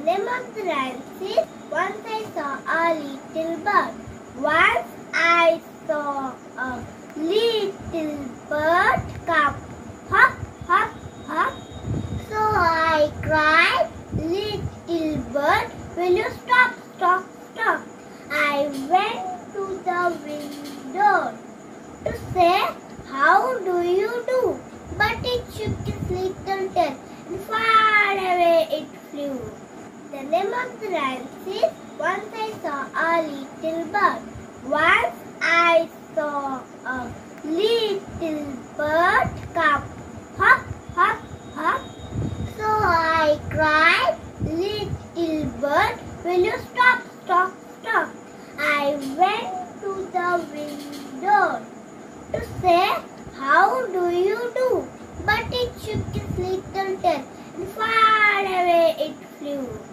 name of the rhyme is Once I saw a little bird. Once I saw a little bird come hop, hop, hop. So I cried, little bird, will you stop, stop, stop? I went to the window to say, how do you do? But it shook its little tail and far away it flew. The name of the rhyme is Once I saw a little bird. Once I saw a little bird come hop, hop, hop. So I cried, little bird, will you stop, stop, stop? I went to the window to say, how do you do? But it shook its little tail and far away it flew.